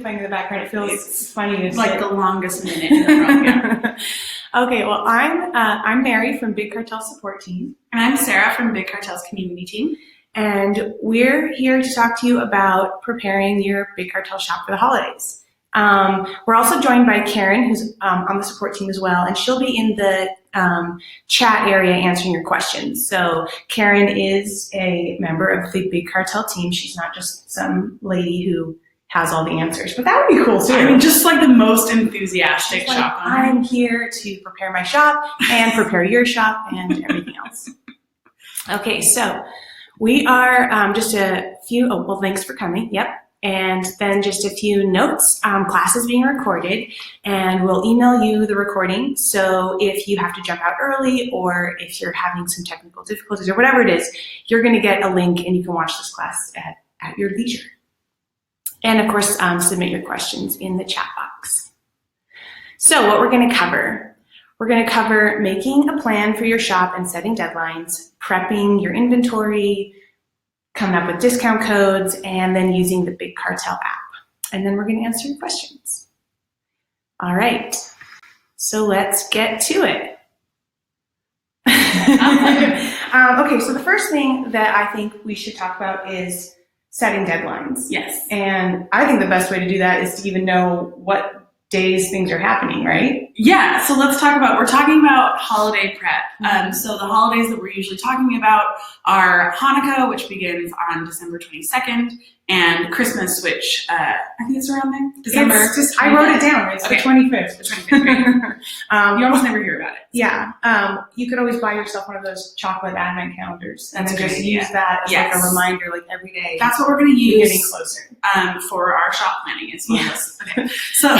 Playing in the background, it feels funny to like sit. the longest minute in a row. Yeah. Okay, well, I'm Mary from Big Cartel support team, And I'm Sarah from Big Cartel's community team. and we're here to talk to you about preparing your Big Cartel shop for the holidays. We're also joined by Karen, who's on the support team as well, and she'll be in the chat area answering your questions. So Karen is a member of the Big Cartel team. She's not just some lady who has all the answers, but that would be cool too. I mean, just like the most enthusiastic Like, shop owner. I'm here to prepare my shop and prepare your shop and everything else. Okay, so we are just a few, well, thanks for coming, yep. And then just a few notes, class is being recorded, and we'll email you the recording. So if you have to jump out early, or if you're having some technical difficulties or whatever it is, you're gonna get a link and you can watch this class at your leisure. And of course, submit your questions in the chat box. So what we're gonna cover making a plan for your shop and setting deadlines, prepping your inventory, coming up with discount codes, and then using the Big Cartel app. And then we're gonna answer your questions. All right, so let's get to it. Okay, so the first thing that I think we should talk about is setting deadlines. Yes. And I think the best way to do that is to even know what days things are happening, right? Yeah, so we're talking about holiday prep. So the holidays that we're usually talking about are Hanukkah, which begins on December 22nd, and Christmas, which I think it's around there. December. It's just, I wrote it down. It's Okay. the 25th. The 25th, great. You almost never hear about it. Yeah. You could always buy yourself one of those chocolate advent calendars and That's then a just great use idea. that as like Yes. a reminder, like every day. That's what we're going to You're getting use closer. for our shop planning. Is one of Yes. those. Okay. So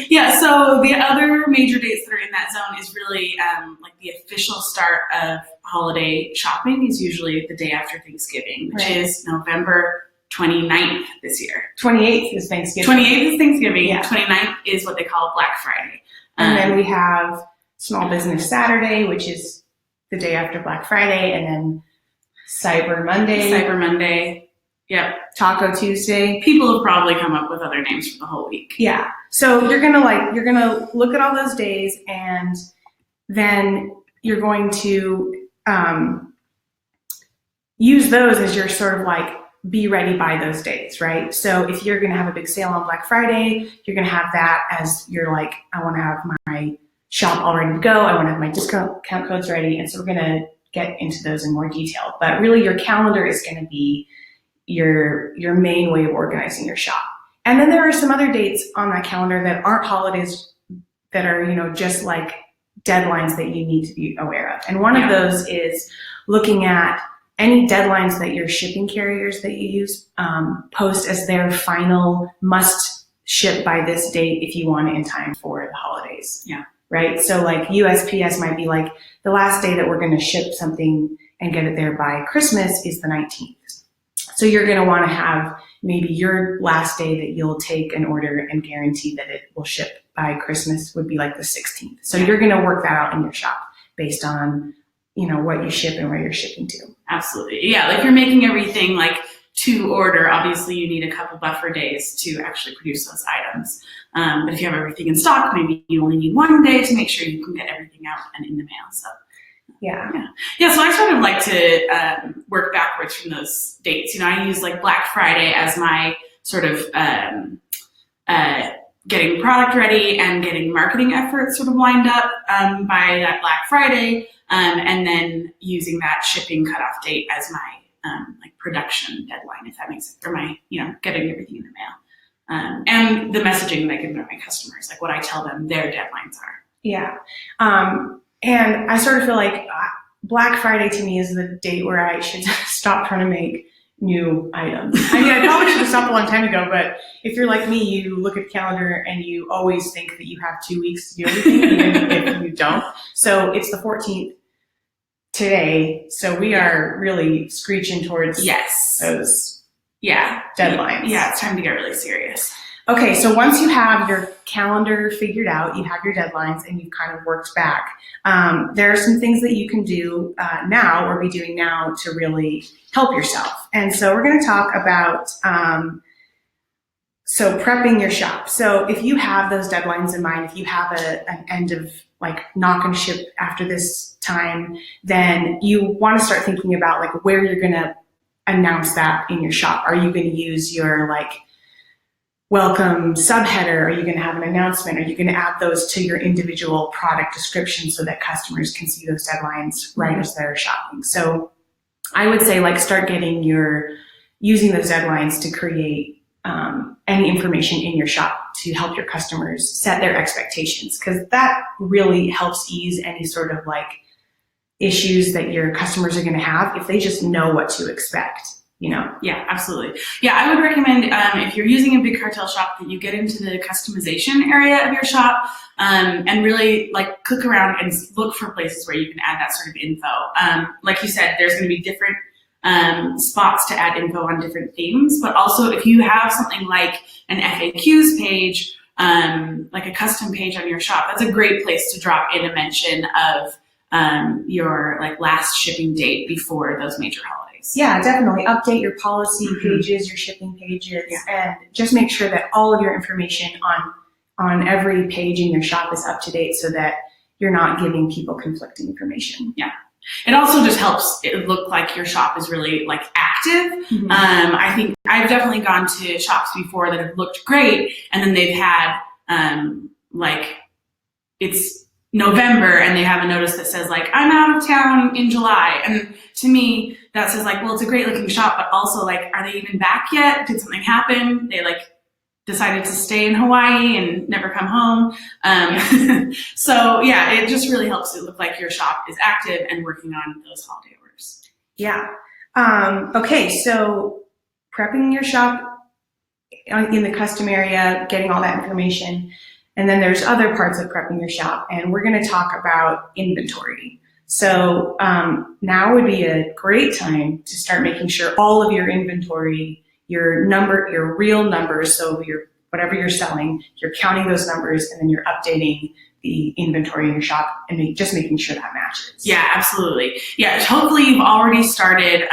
yeah. So the other major dates that are in that zone is really like the official start of holiday shopping is usually the day after Thanksgiving, which Right. is November 29th this year. 28th is Thanksgiving. 28th is Thanksgiving. Yeah. 29th is what they call Black Friday. And then we have Small Business Saturday, which is the day after Black Friday, and then Cyber Monday, Cyber Monday. Yep. Taco Tuesday. People have probably come up with other names for the whole week. Yeah. So you're gonna look at all those days, and then you're going to use those as your sort of like be ready by those days, right? So if you're gonna have a big sale on Black Friday, you're gonna have that as your like, I wanna have my shop all ready to go, I wanna have my discount codes ready, and so we're gonna get into those in more detail. But really your calendar is gonna be your main way of organizing your shop. And then there are some other dates on that calendar that aren't holidays that are, just like deadlines that you need to be aware of. And one of those is looking at any deadlines that your shipping carriers that you use post as their final must ship by this date if you want it in time for the holidays. Yeah. Right? So like USPS might be like, the last day that we're going to ship something and get it there by Christmas is the 19th. So you're going to want to have maybe your last day that you'll take an order and guarantee that it will ship by Christmas would be like the 16th. So you're going to work that out in your shop based on, what you ship and where you're shipping to. Absolutely. Yeah. Like you're making everything like to order. Obviously you need a couple buffer days to actually produce those items. But if you have everything in stock, maybe you only need one day to make sure you can get everything out and in the mail. So Yeah. So I sort of like to work backwards from those dates. I use like Black Friday as my sort of getting product ready and getting marketing efforts sort of lined up by that Black Friday, and then using that shipping cutoff date as my like production deadline, if that makes sense, or my getting everything in the mail, and the messaging that I give to my customers, like what I tell them their deadlines are. Yeah. And I sort of feel like Black Friday to me is the date where I should stop trying to make new items. I mean, I probably should have stopped a long time ago, but if you're like me, you look at the calendar and you always think that you have 2 weeks to do everything, even if you don't. So it's the 14th today, so we are really screeching towards those deadlines. Yeah, it's time to get really serious. Okay, so once you have your calendar figured out, you have your deadlines, and you've kind of worked back, there are some things that you can do now or be doing now to really help yourself. And so we're going to talk about So prepping your shop. So if you have those deadlines in mind, if you have an end of like not going to ship after this time, then you want to start thinking about like where you're going to announce that in your shop. Are you going to use your like welcome subheader? Are you going to have an announcement? Are you going to add those to your individual product description so that customers can see those deadlines right as they're shopping? So I would say like start getting using those deadlines to create any information in your shop to help your customers set their expectations, because that really helps ease any sort of like issues that your customers are going to have if they just know what to expect, you know? Yeah, absolutely. Yeah, I would recommend if you're using a Big Cartel shop that you get into the customization area of your shop and really like click around and look for places where you can add that sort of info. Like you said, there's going to be different spots to add info on different themes, but also if you have something like an FAQs page, like a custom page on your shop, that's a great place to drop in a mention of your like last shipping date before those major holidays. Yeah, definitely update your policy pages, your shipping pages, and just make sure that all of your information on every page in your shop is up to date so that you're not giving people conflicting information. Yeah. It also just helps it look like your shop is really like active. I think I've definitely gone to shops before that have looked great, and then they've had like it's November and they have a notice that says like I'm out of town in July, and to me that says like, well, it's a great looking shop, but also like, are they even back yet? Did something happen? They like decided to stay in Hawaii and never come home. So yeah, it just really helps it look like your shop is active and working on those holiday orders. Yeah. Okay, so prepping your shop in the custom area, getting all that information, and then there's other parts of prepping your shop, and we're going to talk about inventory. So now would be a great time to start making sure all of your inventory, your real numbers, so whatever you're selling, you're counting those numbers and then you're updating the inventory in your shop and just making sure that matches. Yeah, absolutely. Yeah, hopefully you've already started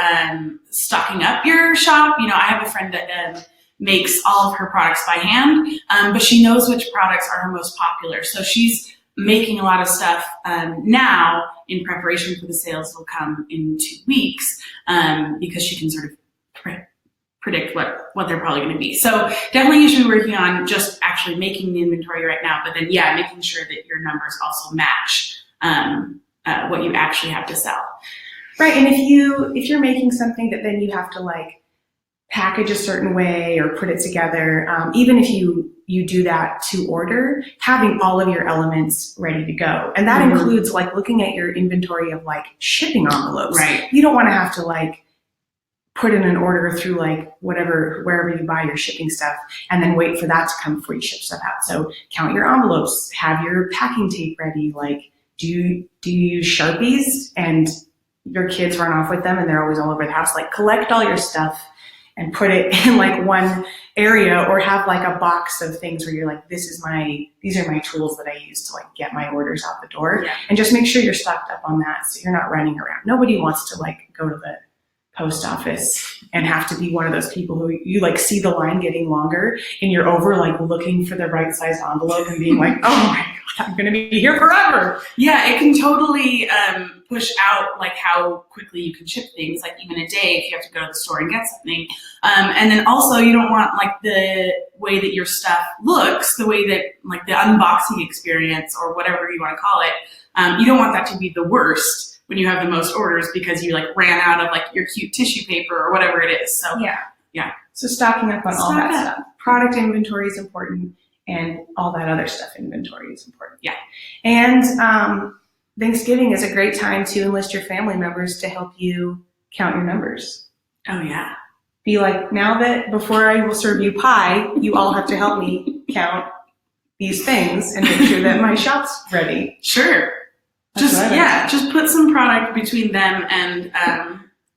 stocking up your shop. You know, I have a friend that makes all of her products by hand, but she knows which products are her most popular. So she's making a lot of stuff now in preparation for the sales that will come in 2 weeks because she can sort of predict what they're probably going to be. So definitely you should be working on just actually making the inventory right now, but then yeah, making sure that your numbers also match what you actually have to sell. Right, and if you're making something that then you have to like package a certain way or put it together, even if you do that to order, having all of your elements ready to go. And that includes like looking at your inventory of like shipping envelopes. Right. You don't want to have to like put in an order through like wherever you buy your shipping stuff and then wait for that to come before you ship stuff out. So count your envelopes, have your packing tape ready. Like, do you use Sharpies and your kids run off with them and they're always all over the house? Like collect all your stuff and put it in like one area, or have like a box of things where you're like, these are my tools that I use to like get my orders out the door. Yeah. And just make sure you're stocked up on that so you're not running around. Nobody wants to like go to the post office and have to be one of those people who you like see the line getting longer and you're over like looking for the right size envelope and being like, oh my God, I'm going to be here forever. Yeah, it can totally push out like how quickly you can ship things, like even a day if you have to go to the store and get something. And then also you don't want like the way that your stuff looks, the way that like the unboxing experience or whatever you want to call it, you don't want that to be the worst when you have the most orders because you like ran out of like your cute tissue paper or whatever it is. So yeah. So stocking up on all that stuff. Product inventory is important, and all that other stuff inventory is important. Yeah. And Thanksgiving is a great time to enlist your family members to help you count your numbers. Oh yeah. Be like, now that before I will serve you pie, you all have to help me count these things and make sure that my shop's ready. Sure. Just put some product between them and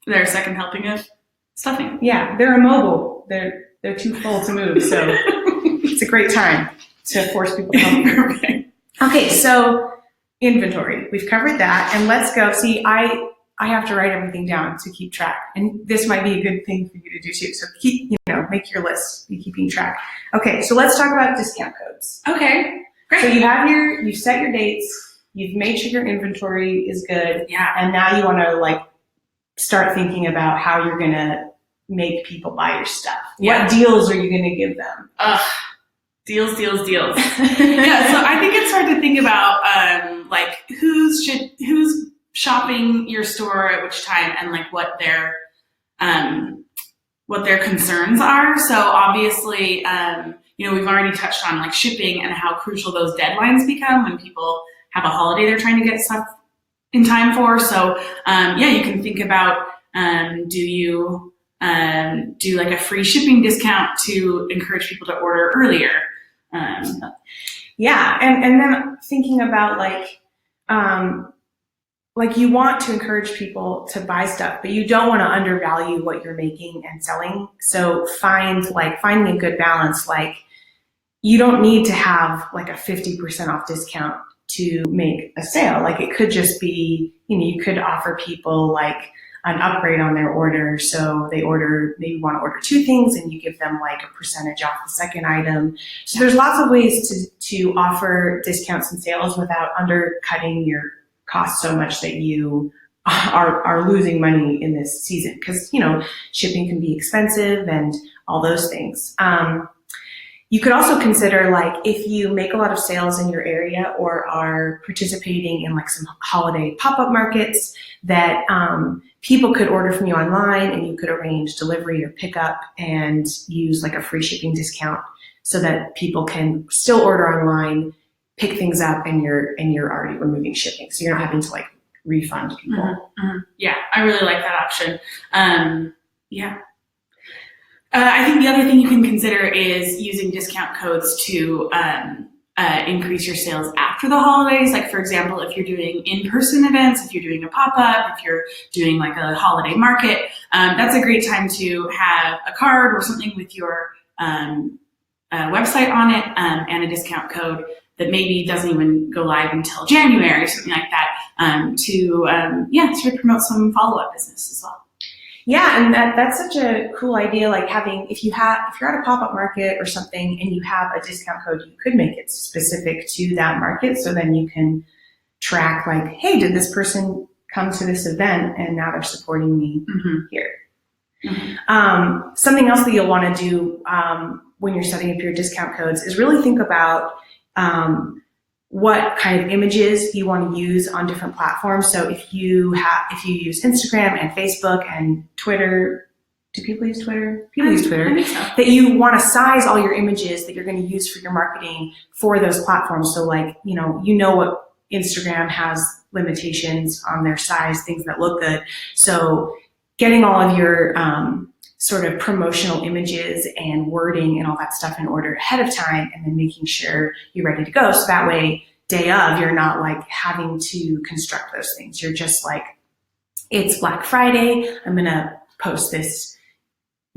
their second helping of stuffing. Yeah, they're immobile. They're too full to move, so it's a great time to force people to help you. Okay, so inventory. We've covered that, and let's go. See, I have to write everything down to keep track, and this might be a good thing for you to do too. So make your list, be keeping track. Okay, so let's talk about discount codes. Okay, great. So you've set your dates, you've made sure your inventory is good, Yeah. and now you want to like start thinking about how you're going to make people buy your stuff. Yeah. What deals are you going to give them? Deals. Yeah, so I think it's hard to think about like who's shopping your store at which time and like what their concerns are. So obviously, we've already touched on like shipping and how crucial those deadlines become when people have a holiday they're trying to get stuff in time for. So you can think about do you do like a free shipping discount to encourage people to order earlier? Yeah, and then thinking about like you want to encourage people to buy stuff, but you don't want to undervalue what you're making and selling. So finding a good balance. Like you don't need to have like a 50% off discount to make a sale. Like it could just be, you could offer people like an upgrade on their order. So they maybe want to order 2 things and you give them like a percentage off the second item. So there's lots of ways to offer discounts and sales without undercutting your costs so much that you are losing money in this season. Because, shipping can be expensive and all those things. You could also consider like if you make a lot of sales in your area or are participating in like some holiday pop-up markets that people could order from you online and you could arrange delivery or pickup and use like a free shipping discount so that people can still order online, pick things up, and you're already removing shipping. So you're not having to like refund people. Mm-hmm. Mm-hmm. Yeah, I really like that option. I think the other thing you can consider is using discount codes to increase your sales after the holidays. Like, for example, if you're doing in-person events, if you're doing a pop-up, if you're doing like a holiday market, that's a great time to have a card or something with your website on it and a discount code that maybe doesn't even go live until January or something like that to promote some follow-up business as well. Yeah, and that's such a cool idea. Like if you're at a pop-up market or something and you have a discount code, you could make it specific to that market. So then you can track like, hey, did this person come to this event and now they're supporting me here? Mm-hmm. Something else that you'll want to do when you're setting up your discount codes is really think about what kind of images you want to use on different platforms. So if you use Instagram and Facebook and Twitter, do people use Twitter? People use Twitter. I think so. That you want to size all your images that you're going to use for your marketing for those platforms. So like, what Instagram has limitations on their size, things that look good. So getting all of your sort of promotional images and wording and all that stuff in order ahead of time, and then making sure you're ready to go. So that way, day of, you're not like having to construct those things. You're just like, it's Black Friday, I'm gonna post this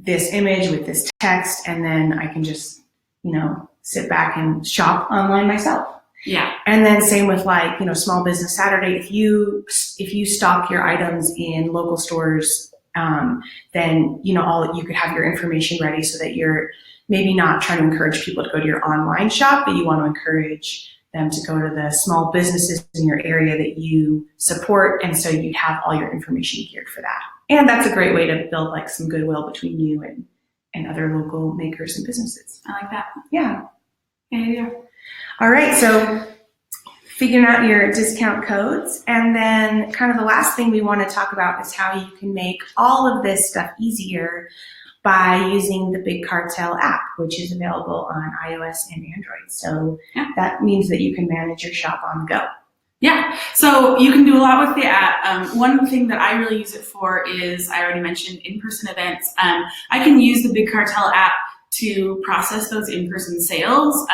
image with this text, and then I can just, sit back and shop online myself. Yeah. And then same with like, Small Business Saturday, if you stock your items in local stores, then you could have your information ready so that you're maybe not trying to encourage people to go to your online shop, but you want to encourage them to go to the small businesses in your area that you support, and so you have all your information geared for that. And that's a great way to build like some goodwill between you and other local makers and businesses. I like that. Yeah. Yeah. All right, so figuring out your discount codes. And then kind of the last thing we want to talk about is how you can make all of this stuff easier by using the Big Cartel app, which is available on iOS and Android. So that means that you can manage your shop on the go. Yeah, so you can do a lot with the app. One thing that I really use it for is, I already mentioned, in-person events. I can use the Big Cartel app to process those in-person sales.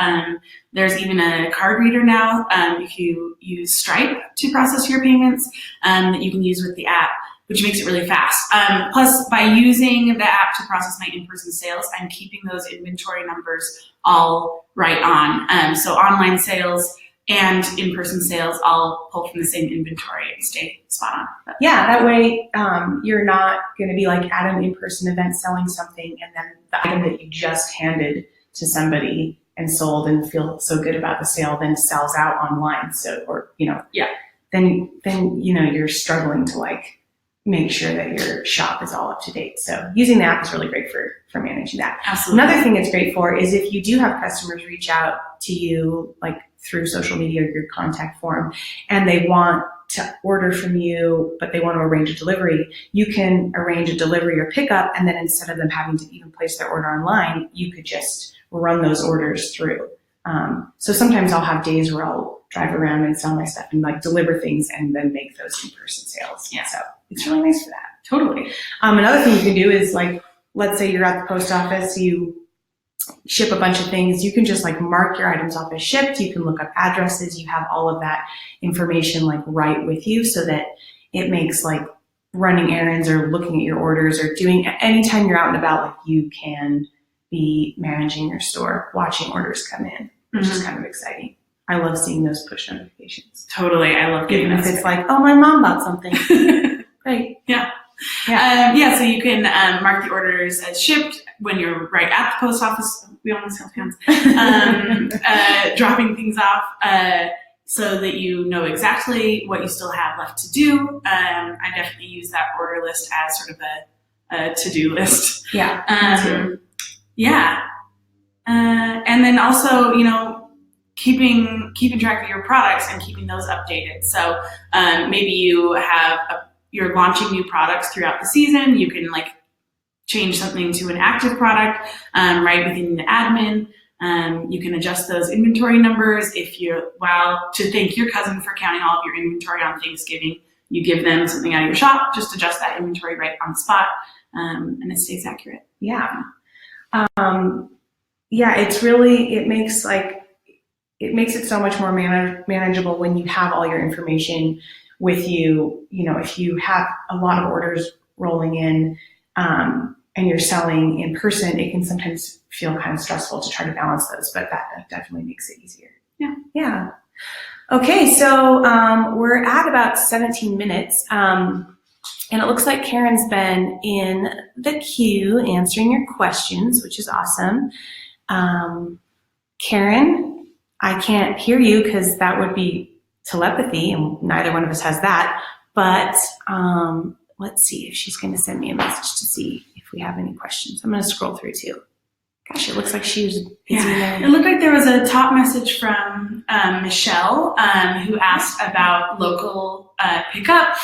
There's even a card reader now, if you use Stripe to process your payments, that you can use with the app, which makes it really fast. Plus, by using the app to process my in-person sales, I'm keeping those inventory numbers all right on. So online sales and in-person sales all pull from the same inventory and stay spot on. But, Yeah, that way you're not going to be like at an in-person event selling something and then the item that you just handed to somebody and sold and feel so good about the sale then sells out online. So, or, Yeah. then, you're struggling to like make sure that your shop is all up to date. So using the app is really great for managing that. Absolutely. Another thing it's great for is if you do have customers reach out to you like through social media or your contact form and they want to order from you, but they want to arrange a delivery, you can arrange a delivery or pickup, and then instead of them having to even place their order online, you could just run those orders through. So sometimes I'll have days where I'll drive around and sell my stuff and like deliver things and then make those in-person sales. Yeah. So it's really nice for that. Totally. Another thing you can do is like, let's say you're at the post office, you ship a bunch of things, you can just like mark your items off as shipped. You can look up addresses. You have all of that information like right with you so that it makes like running errands or looking at your orders or doing anytime you're out and about, like you can be managing your store, watching orders come in, which is kind of exciting. I love seeing those push notifications. Totally. I love getting Even if those. it's like, oh, my mom bought something. Great. Yeah. So you can mark the orders as shipped when you're right at the post office. We almost held hands. Dropping things off so that you know exactly what you still have left to do. I definitely use that order list as sort of a to-do list. Yeah. Me too. Yeah. And then also, keeping track of your products and keeping those updated. So maybe you're launching new products throughout the season. You can like change something to an active product right within the admin. You can adjust those inventory numbers to thank your cousin for counting all of your inventory on Thanksgiving. You give them something out of your shop, just adjust that inventory right on the spot, and it stays accurate. Yeah. It makes it so much more manageable when you have all your information with you. If you have a lot of orders rolling in and you're selling in person, it can sometimes feel kind of stressful to try to balance those, but that definitely makes it easier. Yeah. Yeah. Okay, so we're at about 17 minutes. And it looks like Karen's been in the queue answering your questions, which is awesome. Karen, I can't hear you because that would be telepathy, and neither one of us has that. But let's see if she's going to send me a message to see if we have any questions. I'm going to scroll through too. Gosh, it looks like she was busy. Yeah. It looked like there was a top message from Michelle who asked about local pickup.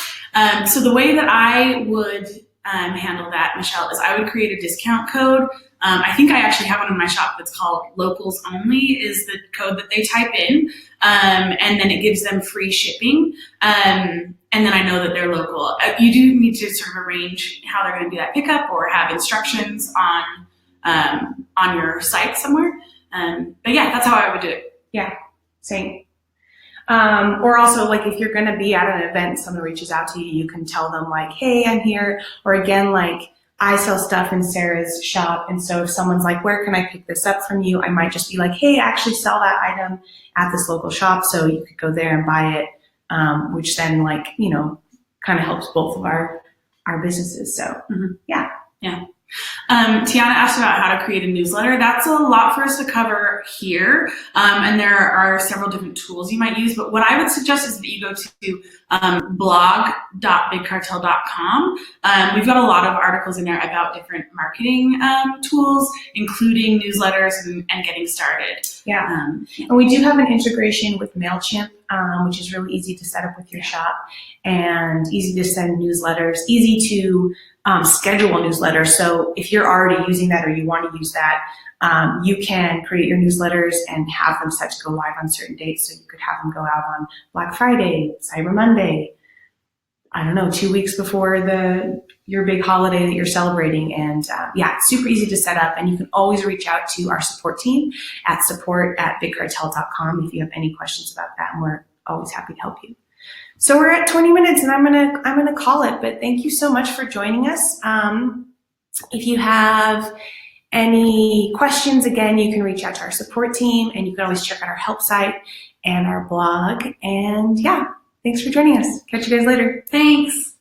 So the way that I would handle that, Michelle, is I would create a discount code. I think I actually have one in my shop that's called Locals Only is the code that they type in. And then it gives them free shipping. And then I know that they're local. You do need to sort of arrange how they're going to do that pickup or have instructions on your site somewhere. But yeah, that's how I would do it. Yeah, same. Or also, like, if you're going to be at an event, someone reaches out to you, you can tell them, like, hey, I'm here. Or again, like, I sell stuff in Sarah's shop. And so if someone's like, where can I pick this up from you? I might just be like, hey, I actually sell that item at this local shop. So you could go there and buy it, which then, like, kind of helps both of our businesses. So, yeah. Yeah. Tiana asked about how to create a newsletter. That's a lot for us to cover here. And there are several different tools you might use, but what I would suggest is that you go to blog.bigcartel.com. We've got a lot of articles in there about different marketing tools, including newsletters and getting started. Yeah. And we do have an integration with MailChimp, which is really easy to set up with your shop and easy to send newsletters, easy to schedule a newsletter. So if you're already using that or you want to use that, you can create your newsletters and have them set to go live on certain dates. So you could have them go out on Black Friday, Cyber Monday, 2 weeks before your big holiday that you're celebrating. And it's super easy to set up. And you can always reach out to our support team at support@bigcartel.com if you have any questions about that. And we're always happy to help you. So we're at 20 minutes and I'm gonna call it, but thank you so much for joining us. If you have any questions, again, you can reach out to our support team and you can always check out our help site and our blog. And yeah, thanks for joining us. Catch you guys later. Thanks.